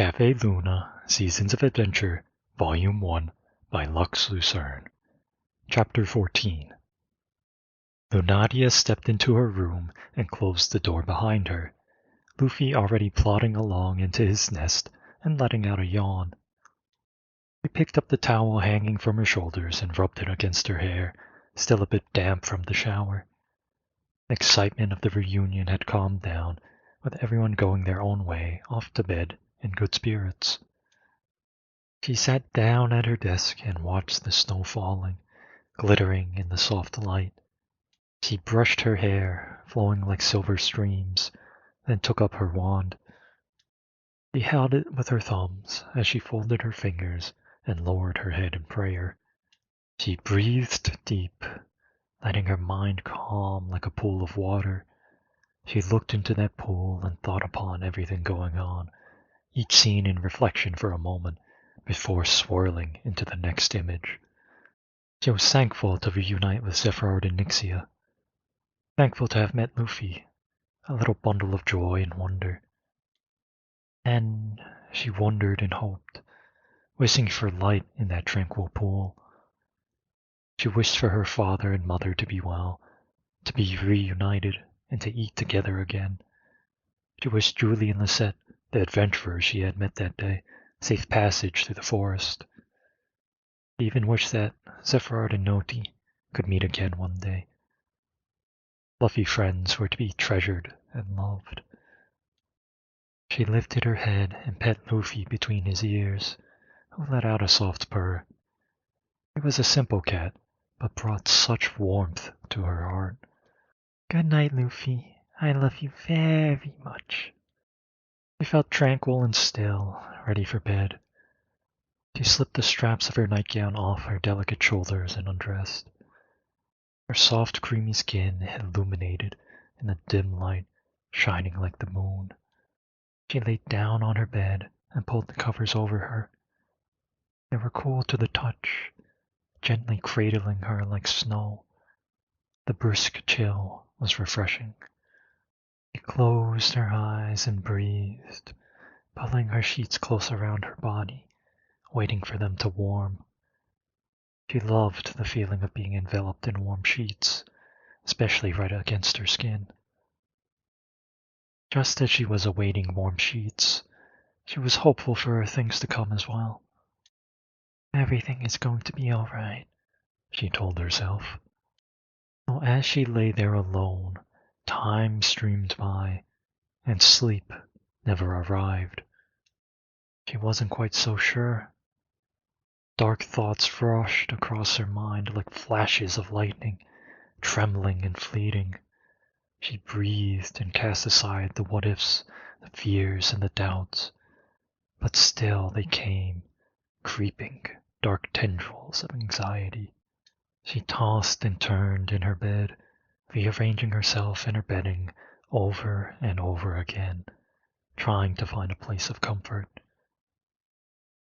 Cafe Luna, Seasons of Adventure, Volume 1, by Lux Lucerne. Chapter 14. Lunatya stepped into her room and closed the door behind her, Luffy already plodding along into his nest and letting out a yawn. She picked up the towel hanging from her shoulders and rubbed it against her hair, still a bit damp from the shower. The excitement of the reunion had calmed down, with everyone going their own way off to bed in good spirits. She sat down at her desk and watched the snow falling, glittering in the soft light. She brushed her hair, flowing like silver streams, then took up her wand. She held it with her thumbs as she folded her fingers and lowered her head in prayer. She breathed deep, letting her mind calm like a pool of water. She looked into that pool and thought upon everything going on, each scene in reflection for a moment, before swirling into the next image. She was thankful to reunite with Zephyrard and Nixia, thankful to have met Luffy, a little bundle of joy and wonder. And she wondered and hoped, wishing for light in that tranquil pool. She wished for her father and mother to be well, to be reunited, and to eat together again. She wished Julie and Lisette, the adventurers she had met that day, safe passage through the forest. She even wished that Zephyrard and Noti could meet again one day. Fluffy friends were to be treasured and loved. She lifted her head and pet Luffy between his ears, who let out a soft purr. He was a simple cat, but brought such warmth to her heart. "Good night, Luffy. I love you very much." She felt tranquil and still, ready for bed. She slipped the straps of her nightgown off her delicate shoulders and undressed. Her soft, creamy skin illuminated in the dim light, shining like the moon. She lay down on her bed and pulled the covers over her. They were cool to the touch, gently cradling her like snow. The brisk chill was refreshing. She closed her eyes and breathed, pulling her sheets close around her body, waiting for them to warm. She loved the feeling of being enveloped in warm sheets, especially right against her skin. Just as she was awaiting warm sheets, she was hopeful for things to come as well. "Everything is going to be all right," she told herself. So as she lay there alone, time streamed by, and sleep never arrived. She wasn't quite so sure. Dark thoughts rushed across her mind like flashes of lightning, trembling and fleeting. She breathed and cast aside the what-ifs, the fears and the doubts, but still they came, creeping, dark tendrils of anxiety. She tossed and turned in her bed, rearranging herself and her bedding over and over again, trying to find a place of comfort.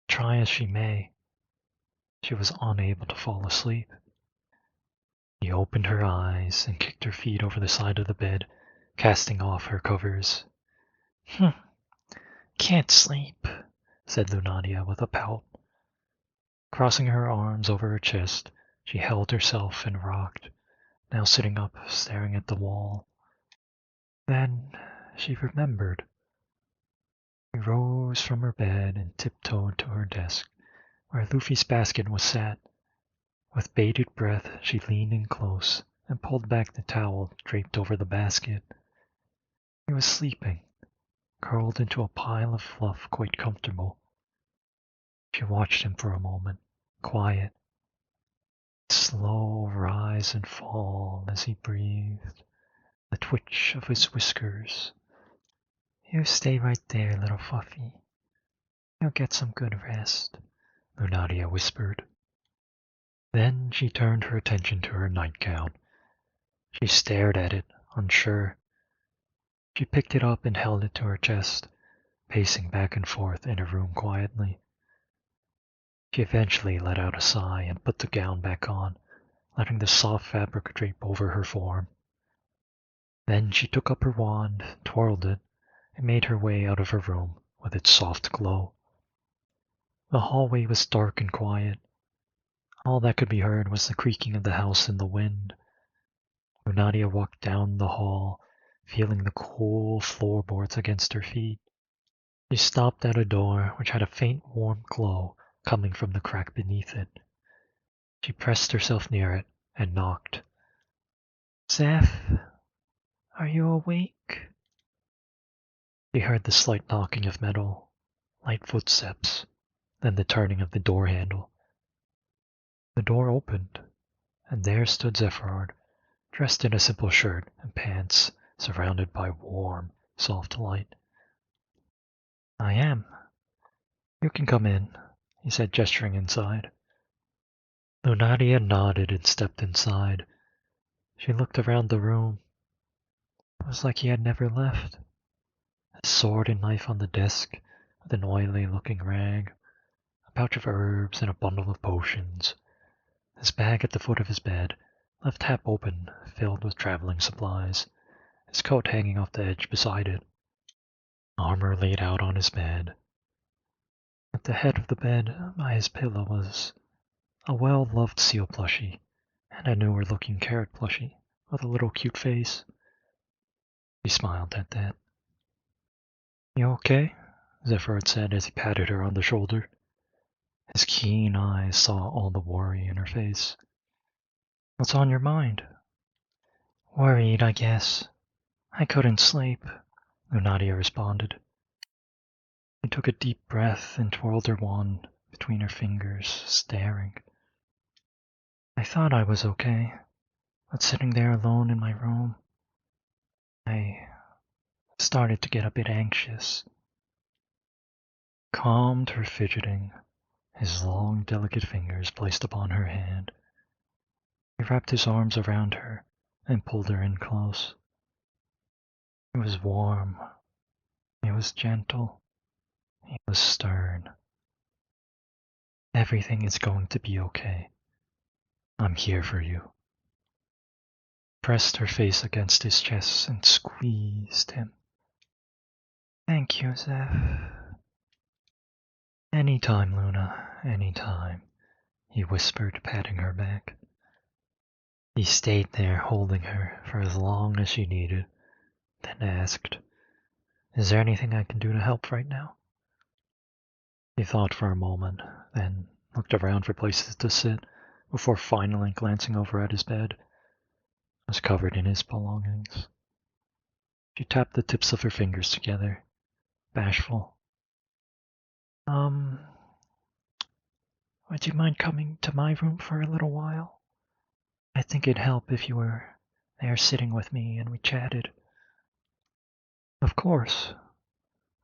Try as she may, she was unable to fall asleep. She opened her eyes and kicked her feet over the side of the bed, casting off her covers. "Can't sleep," said Lunatya with a pout. Crossing her arms over her chest, she held herself and rocked, now sitting up, staring at the wall. Then she remembered. She rose from her bed and tiptoed to her desk, where Luffy's basket was set. With bated breath, she leaned in close and pulled back the towel draped over the basket. He was sleeping, curled into a pile of fluff, quite comfortable. She watched him for a moment, quiet. Slow rise and fall as he breathed, the twitch of his whiskers. "You stay right there, little Fluffy. You'll get some good rest," Lunatya whispered. Then she turned her attention to her nightgown. She stared at it, unsure. She picked it up and held it to her chest, pacing back and forth in her room quietly. She eventually let out a sigh and put the gown back on, letting the soft fabric drape over her form. Then she took up her wand, twirled it, and made her way out of her room with its soft glow. The hallway was dark and quiet. All that could be heard was the creaking of the house in the wind. Lunatya walked down the hall, feeling the cool floorboards against her feet. She stopped at a door which had a faint warm glow coming from the crack beneath it. She pressed herself near it and knocked. "Zeph, are you awake?" She heard the slight knocking of metal, light footsteps, then the turning of the door handle. The door opened, and there stood Zephyrard, dressed in a simple shirt and pants, surrounded by warm, soft light. "I am. You can come in," he said, gesturing inside. Lunatya nodded and stepped inside. She looked around the room. It was like he had never left. His sword and knife on the desk, with an oily-looking rag, a pouch of herbs and a bundle of potions. His bag at the foot of his bed, left half open, filled with traveling supplies, his coat hanging off the edge beside it. Armor laid out on his bed. At the head of the bed, by his pillow, was a well-loved seal plushie, and a newer-looking carrot plushie, with a little cute face. He smiled at that. "You okay?" Zephyrard said as he patted her on the shoulder. His keen eyes saw all the worry in her face. "What's on your mind?" "Worried, I guess. I couldn't sleep," Lunatya responded. She took a deep breath and twirled her wand between her fingers, staring. "I thought I was okay, but sitting there alone in my room, I started to get a bit anxious." Calmed her fidgeting, his long, delicate fingers placed upon her hand. He wrapped his arms around her and pulled her in close. He was warm. He was gentle. He was stern. "Everything is going to be okay. I'm here for you." Pressed her face against his chest and squeezed him. "Thank you, Zeph." "Anytime, Luna, anytime," he whispered, patting her back. He stayed there holding her for as long as she needed, then asked, "Is there anything I can do to help right now?" He thought for a moment, then looked around for places to sit, before finally glancing over at his bed. It was covered in his belongings. She tapped the tips of her fingers together, bashful. Would you mind coming to my room for a little while? I think it'd help if you were there sitting with me and we chatted." "Of course.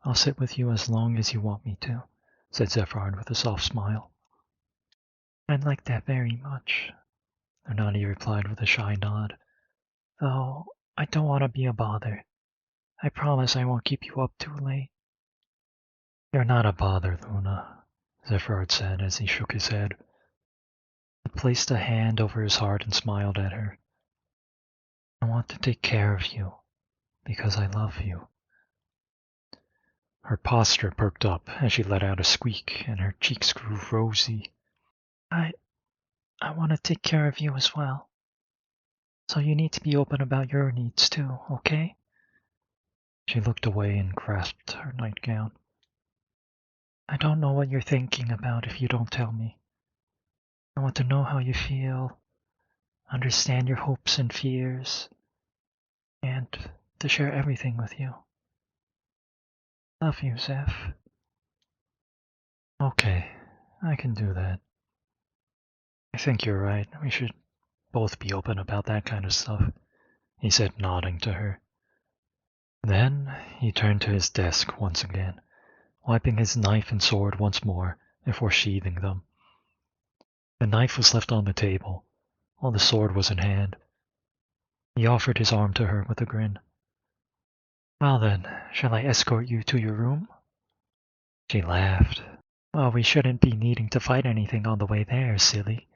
I'll sit with you as long as you want me to," said Zephyrard with a soft smile. "I'd like that very much," Lunatya replied with a shy nod. "Though I don't want to be a bother. I promise I won't keep you up too late." "You're not a bother, Luna," Zephyrard said as he shook his head. He placed a hand over his heart and smiled at her. "I want to take care of you, because I love you." Her posture perked up as she let out a squeak, and her cheeks grew rosy. I want to take care of you as well. So you need to be open about your needs too, okay?" She looked away and grasped her nightgown. "I don't know what you're thinking about if you don't tell me. I want to know how you feel, understand your hopes and fears, and to share everything with you. Love you, Zeph." "Okay, I can do that. I think you're right. We should both be open about that kind of stuff," he said, nodding to her. Then he turned to his desk once again, wiping his knife and sword once more before sheathing them. The knife was left on the table, while the sword was in hand. He offered his arm to her with a grin. "Well then, shall I escort you to your room?" She laughed. "Well, we shouldn't be needing to fight anything on the way there, silly."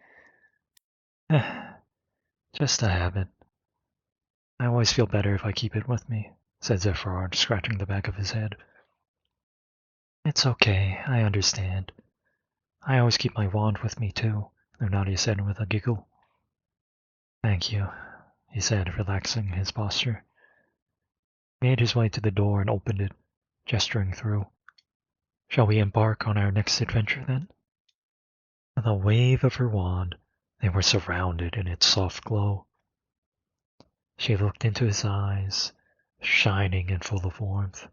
"Just a habit. I always feel better if I keep it with me," said Zephyrard, scratching the back of his head. It's okay, I understand. I always keep my wand with me too, Lunatya said with a giggle. Thank you, he said, relaxing his posture. He made his way to the door and opened it, gesturing through. Shall we embark on our next adventure then? With a wave of her wand, they were surrounded in its soft glow. She looked into his eyes, shining and full of warmth.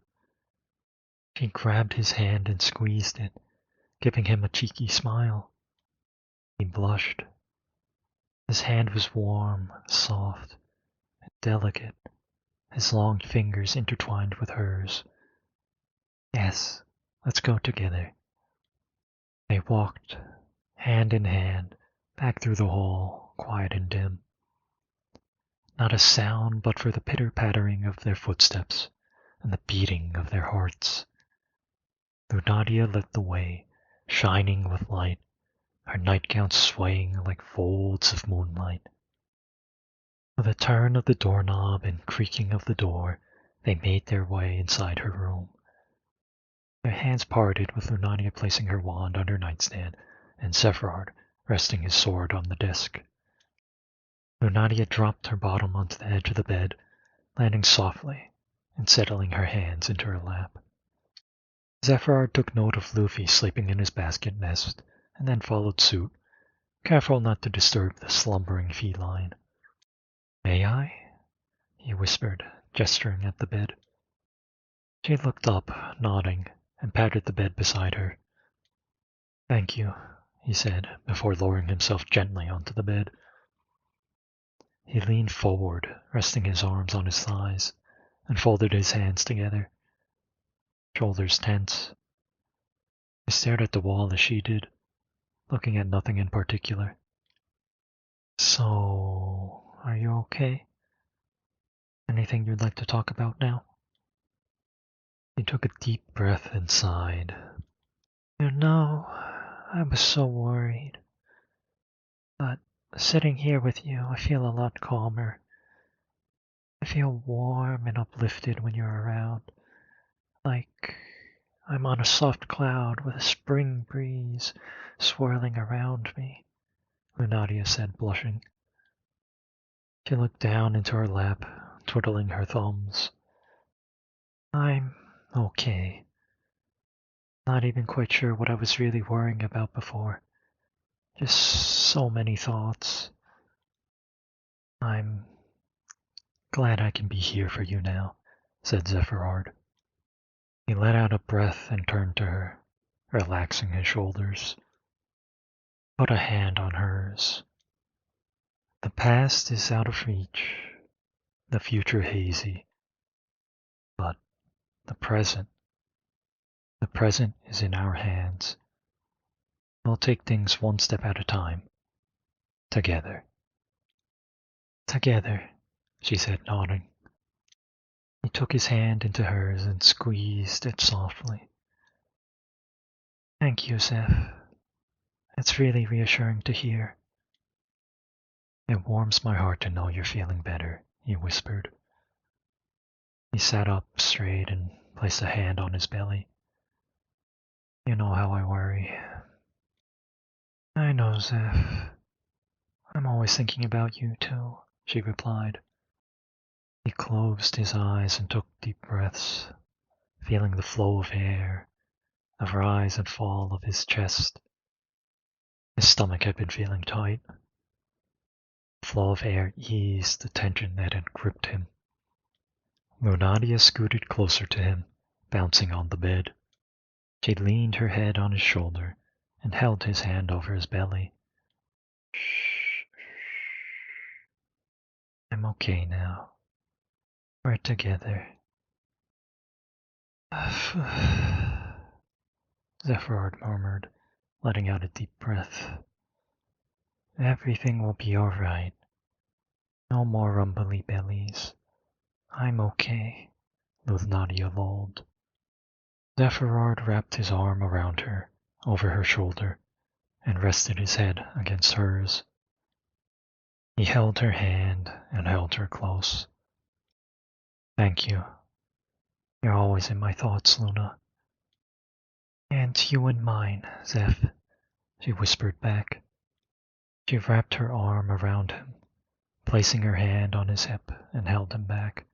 She grabbed his hand and squeezed it, giving him a cheeky smile. He blushed. His hand was warm, soft, and delicate, his long fingers intertwined with hers. Yes, let's go together. They walked, hand in hand, back through the hall, quiet and dim. Not a sound but for the pitter-pattering of their footsteps and the beating of their hearts. Lunatya led the way, shining with light, her nightgown swaying like folds of moonlight. With a turn of the doorknob and creaking of the door, they made their way inside her room. Their hands parted with Lunatya placing her wand on her nightstand and Zephyrard resting his sword on the desk. Lunatya dropped her bottom onto the edge of the bed, landing softly and settling her hands into her lap. Zephyrard took note of Luffy sleeping in his basket nest and then followed suit, careful not to disturb the slumbering feline. May I? He whispered, gesturing at the bed. She looked up, nodding, and patted the bed beside her. Thank you, he said, before lowering himself gently onto the bed. He leaned forward, resting his arms on his thighs, and folded his hands together, shoulders tense. He stared at the wall as she did, looking at nothing in particular. So, are you okay? Anything you'd like to talk about now? He took a deep breath and sighed. You know, I was so worried. But sitting here with you, I feel a lot calmer. I feel warm and uplifted when you're around. Like I'm on a soft cloud with a spring breeze swirling around me, Lunatya said, blushing. She looked down into her lap, twiddling her thumbs. I'm okay. Not even quite sure what I was really worrying about before. Just so many thoughts. I'm glad I can be here for you now, said Zephyrard. He let out a breath and turned to her, relaxing his shoulders. Put a hand on hers. The past is out of reach, the future hazy, but the present is in our hands. We'll take things one step at a time, together. Together, she said, nodding. He took his hand into hers and squeezed it softly. Thank you, Zeph. It's really reassuring to hear. It warms my heart to know you're feeling better, he whispered. He sat up straight and placed a hand on his belly. You know how I worry. I know, Zeph. I'm always thinking about you too, she replied. He closed his eyes and took deep breaths, feeling the flow of air, the rise and fall of his chest. His stomach had been feeling tight. The flow of air eased the tension that had gripped him. Lunatya scooted closer to him, bouncing on the bed. She leaned her head on his shoulder and held his hand over his belly. Shh. I'm okay now. We're together. Zephyrard murmured, letting out a deep breath. Everything will be all right. No more rumbly bellies. I'm okay, Lunatya lulled. Zephyrard wrapped his arm around her, over her shoulder, and rested his head against hers. He held her hand and held her close. Thank you. You're always in my thoughts, Luna. And you and mine, Zeph, she whispered back. She wrapped her arm around him, placing her hand on his hip, and held him back.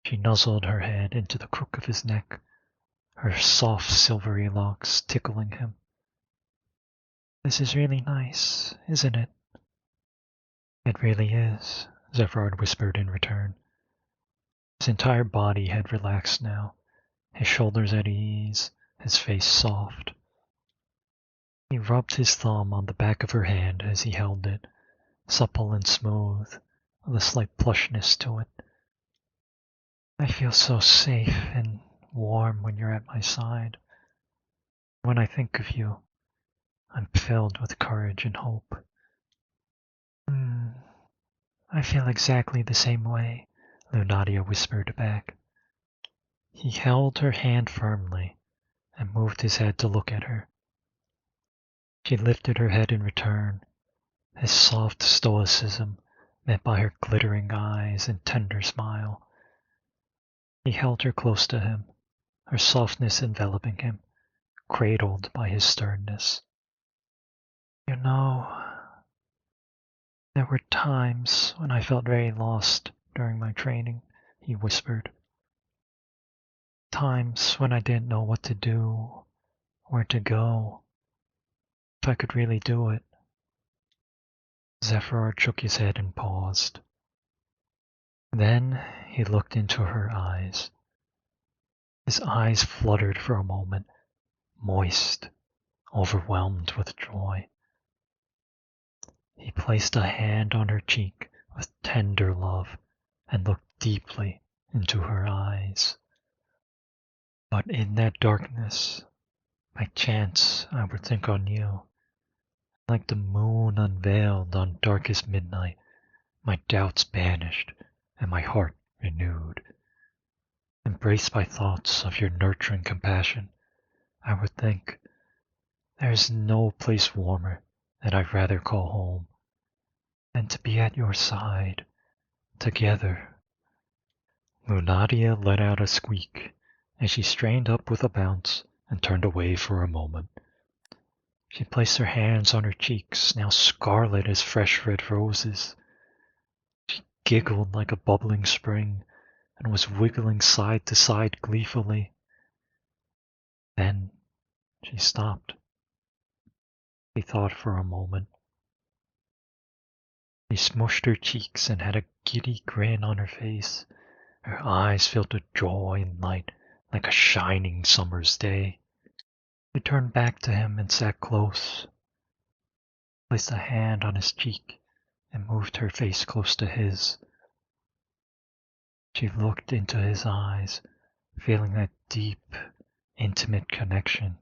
She nuzzled her head into the crook of his neck, her soft silvery locks tickling him. This is really nice, isn't it? It really is, Zephyrard whispered in return. His entire body had relaxed now, his shoulders at ease, his face soft. He rubbed his thumb on the back of her hand as he held it, supple and smooth, with a slight plushness to it. I feel so safe and warm when you're at my side. When I think of you, I'm filled with courage and hope. I feel exactly the same way, Lunatya whispered back. He held her hand firmly and moved his head to look at her. She lifted her head in return, his soft stoicism met by her glittering eyes and tender smile. He held her close to him, her softness enveloping him, cradled by his sternness. You know, there were times when I felt very lost during my training, he whispered. Times when I didn't know what to do, where to go, if I could really do it. Zephyrard shook his head and paused. Then he looked into her eyes. His eyes fluttered for a moment, moist, overwhelmed with joy. He placed a hand on her cheek with tender love and looked deeply into her eyes. But in that darkness, by chance I would think on you. Like the moon unveiled on darkest midnight, my doubts banished and my heart renewed. Embraced by thoughts of your nurturing compassion, I would think, there is no place warmer that I'd rather call home than to be at your side, together. Lunatya let out a squeak as she strained up with a bounce and turned away for a moment. She placed her hands on her cheeks, now scarlet as fresh red roses. She giggled like a bubbling spring and was wiggling side to side gleefully. Then she stopped. He thought for a moment. She smushed her cheeks and had a giddy grin on her face. Her eyes filled with joy and light like a shining summer's day. She turned back to him and sat close, placed a hand on his cheek, and moved her face close to his. She looked into his eyes, feeling that deep, intimate connection.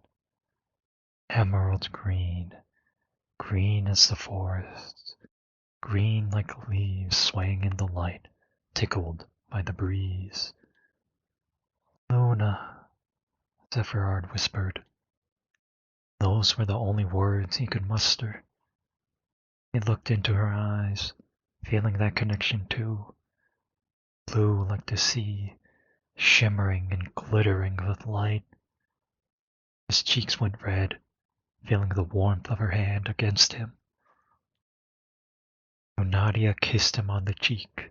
Emerald green, green as the forest, green like leaves swaying in the light, tickled by the breeze. Luna, Zephyrard whispered. Those were the only words he could muster. He looked into her eyes, feeling that connection too. Blue like the sea, shimmering and glittering with light. His cheeks went red, feeling the warmth of her hand against him. Lunatya kissed him on the cheek.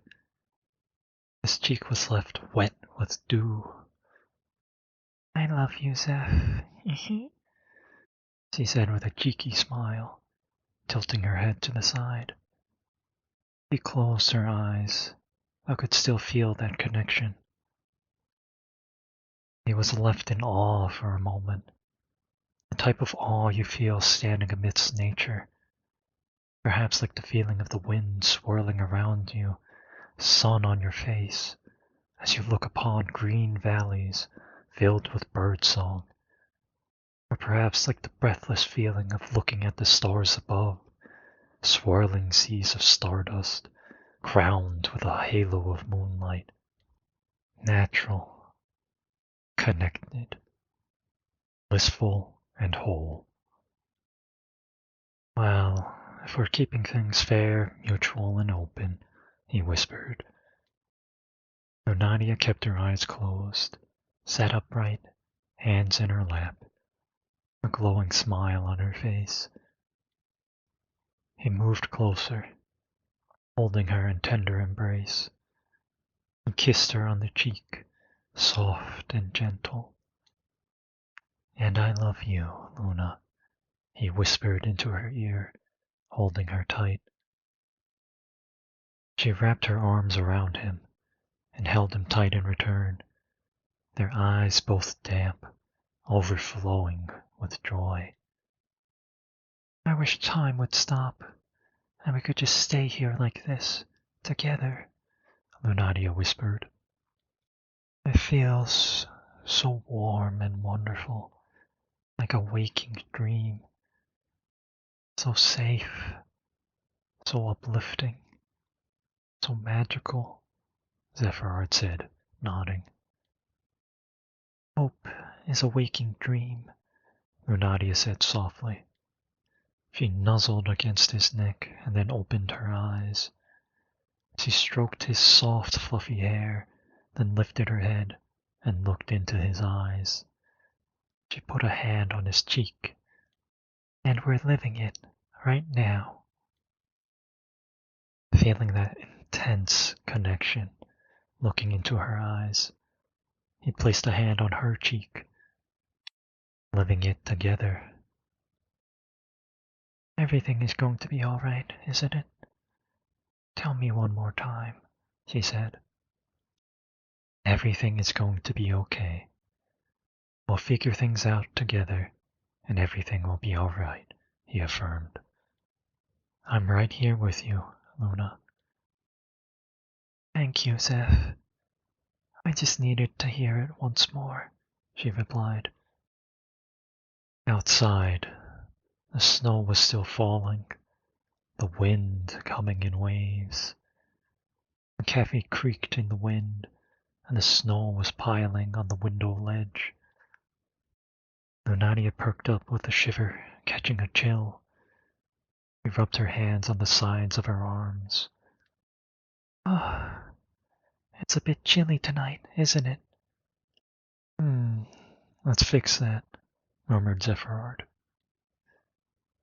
His cheek was left wet with dew. I love you, Zeph, she said with a cheeky smile, tilting her head to the side. She closed her eyes, but could still feel that connection. He was left in awe for a moment, the type of awe you feel standing amidst nature, perhaps like the feeling of the wind swirling around you, sun on your face, as you look upon green valleys filled with birdsong, or perhaps like the breathless feeling of looking at the stars above, swirling seas of stardust, crowned with a halo of moonlight. Natural, connected, blissful, and whole. Well, if we're keeping things fair, mutual, and open, he whispered. Lunatya kept her eyes closed, sat upright, hands in her lap, a glowing smile on her face. He moved closer, holding her in tender embrace. He kissed her on the cheek, soft and gentle. "And I love you, Luna," he whispered into her ear, holding her tight. She wrapped her arms around him and held him tight in return, their eyes both damp, overflowing with joy. "I wish time would stop, and we could just stay here like this, together," Lunatya whispered. "It feels so warm and wonderful, like a waking dream. So safe, so uplifting, so magical," Zephyrard said, nodding. "Hope is a waking dream," Lunatya said softly. She nuzzled against his neck and then opened her eyes. She stroked his soft, fluffy hair, then lifted her head and looked into his eyes. She put a hand on his cheek. "And we're living it right now." Feeling that intense connection, looking into her eyes, he placed a hand on her cheek. "Living it together." "Everything is going to be all right, isn't it? Tell me one more time," she said. "Everything is going to be okay. We'll figure things out together, and everything will be all right," he affirmed. "I'm right here with you, Luna." "Thank you, Zeph. I just needed to hear it once more," she replied. Outside, the snow was still falling, the wind coming in waves. The cafe creaked in the wind, and the snow was piling on the window ledge. Lunatya perked up with a shiver, catching a chill. She rubbed her hands on the sides of her arms. "Oh, it's a bit chilly tonight, isn't it?" Let's fix that," murmured Zephyrard.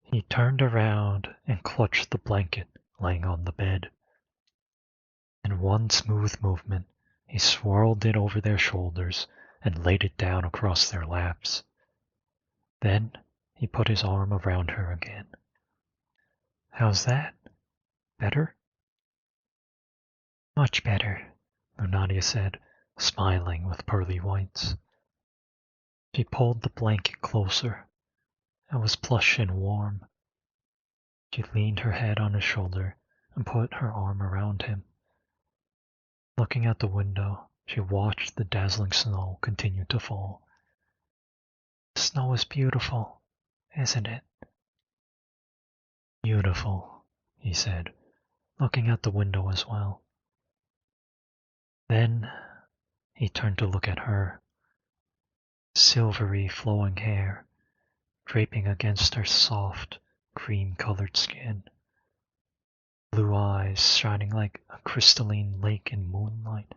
He turned around and clutched the blanket laying on the bed. In one smooth movement, he swirled it over their shoulders and laid it down across their laps. Then he put his arm around her again. "How's that? Better?" "Much better," Lunatya said, smiling with pearly whites. She pulled the blanket closer. It was plush and warm. She leaned her head on his shoulder and put her arm around him. Looking out the window, she watched the dazzling snow continue to fall. "The snow is beautiful, isn't it?" "Beautiful," he said, looking out the window as well. Then he turned to look at her. Silvery flowing hair draping against her soft, cream-colored skin. Blue eyes shining like a crystalline lake in moonlight,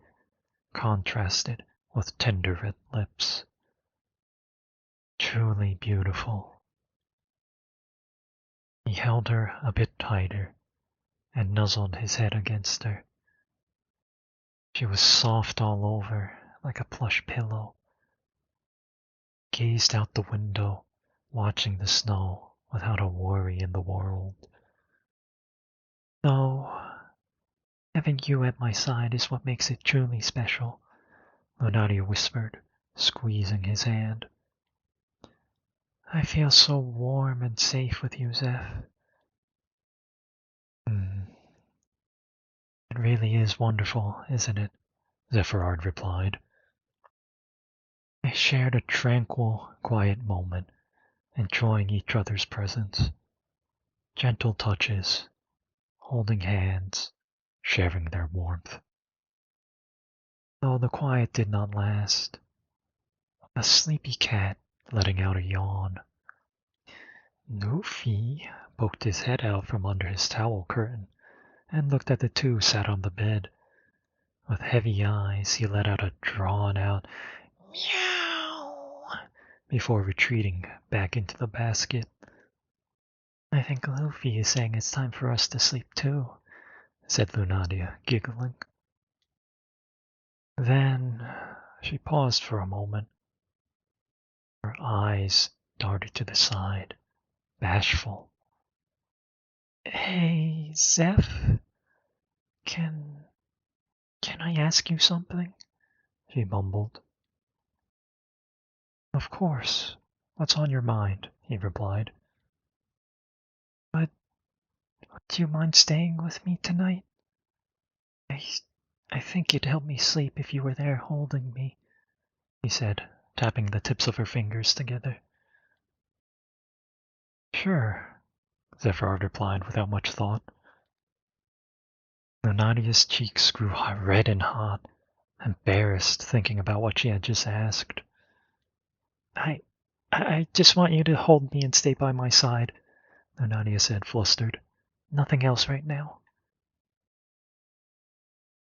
contrasted with tender red lips. Truly beautiful. He held her a bit tighter and nuzzled his head against her. She was soft all over, like a plush pillow. He gazed out the window, watching the snow without a worry in the world. "No, having you at my side is what makes it truly special," Lunatya whispered, squeezing his hand. "I feel so warm and safe with you, Zeph." "It really is wonderful, isn't it?" Zephyrard replied. They shared a tranquil, quiet moment, enjoying each other's presence. Gentle touches, holding hands, sharing their warmth. Though the quiet did not last, a sleepy cat letting out a yawn. Goofy poked his head out from under his towel curtain and looked at the two sat on the bed. With heavy eyes, he let out a drawn-out meow before retreating back into the basket. I think Luffy is saying it's time for us to sleep too, said Lunatya, giggling. Then she paused for a moment. Her eyes darted to the side, bashful. Hey, Zeph, can I ask you something? She mumbled. Of course. What's on your mind? He replied. But do you mind staying with me tonight? I think it'd help me sleep if you were there holding me, he said, tapping the tips of her fingers together. Sure, Zephyrard replied without much thought. Lunatia's cheeks grew red and hot, embarrassed thinking about what she had just asked. I just want you to hold me and stay by my side, Lunatya said, flustered. Nothing else right now.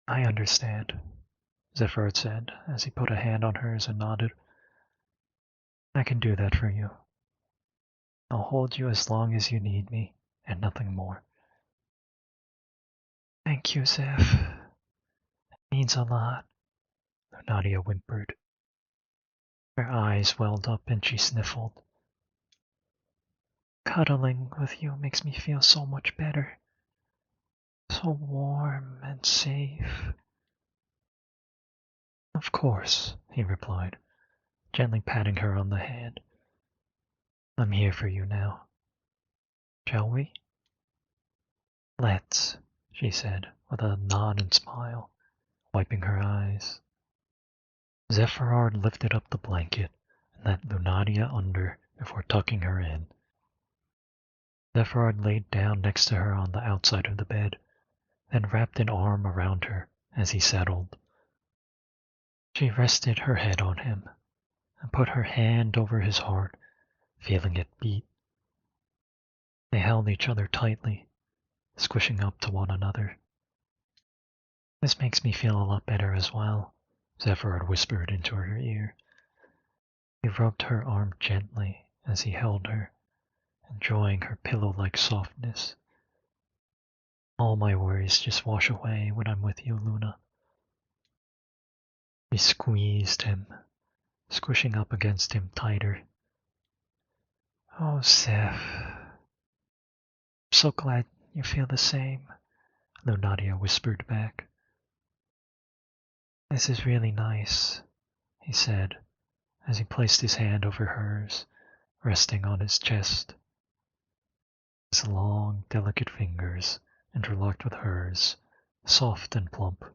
I understand, Zephyrard said, as he put a hand on hers and nodded. I can do that for you. I'll hold you as long as you need me, and nothing more. Thank you, Zeph. It means a lot, Lunatya whimpered. Her eyes welled up and she sniffled. Cuddling with you makes me feel so much better. So warm and safe. Of course, he replied, gently patting her on the hand. I'm here for you now. Shall we? Let's, she said, with a nod and smile, wiping her eyes. Zephyrard lifted up the blanket and let Lunatya under before tucking her in. Zephyrard laid down next to her on the outside of the bed, then wrapped an arm around her as he settled. She rested her head on him and put her hand over his heart, feeling it beat. They held each other tightly, squishing up to one another. This makes me feel a lot better as well, Zephyrard whispered into her ear. He rubbed her arm gently as he held her, enjoying her pillow-like softness. All my worries just wash away when I'm with you, Luna. He squeezed him, squishing up against him tighter. Oh, Zeph. I'm so glad you feel the same, Lunatya whispered back. This is really nice, he said, as he placed his hand over hers, resting on his chest. His long, delicate fingers interlocked with hers, soft and plump.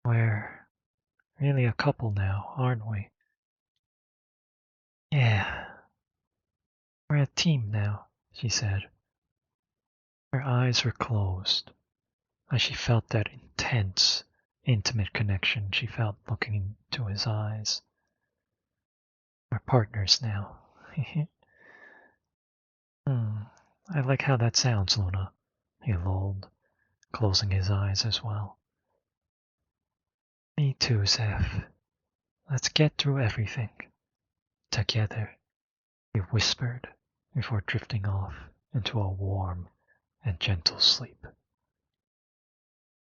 We're really a couple now, aren't we? Yeah. We're a team now, she said. Her eyes were closed, as she felt that intense, intimate connection she felt looking into his eyes. We're partners now. I like how that sounds, Luna, he lulled, closing his eyes as well. Me too, Zeph. Let's get through everything. Together, he whispered before drifting off into a warm and gentle sleep.